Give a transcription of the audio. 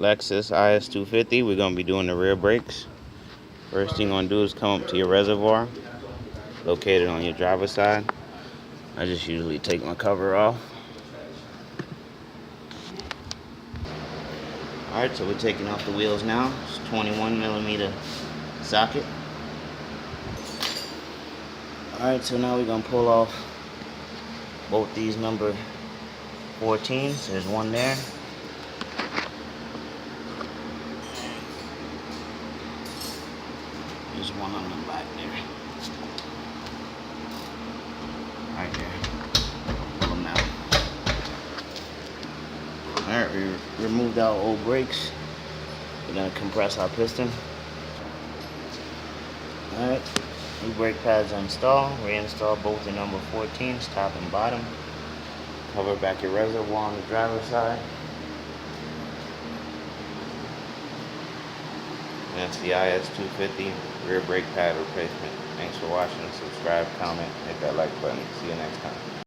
Lexus IS250. We're going to be doing the rear brakes. First thing you're going to do is come up to your reservoir, located on your driver's side. I just usually take my cover off. Alright, so we're taking off the wheels now. It's 21mm socket. Alright, so now we're going to pull off both these number 14s. There's one there. There's one on the back there. Right there. Pull them out. Alright, we removed our old brakes. We're going to compress our piston. Alright, new brake pads are installed. Reinstall both the number 14s, top and bottom. Cover back your reservoir on the driver's side. That's the IS250 rear brake pad replacement. Thanks for watching. Subscribe, comment, hit that like button. See you next time.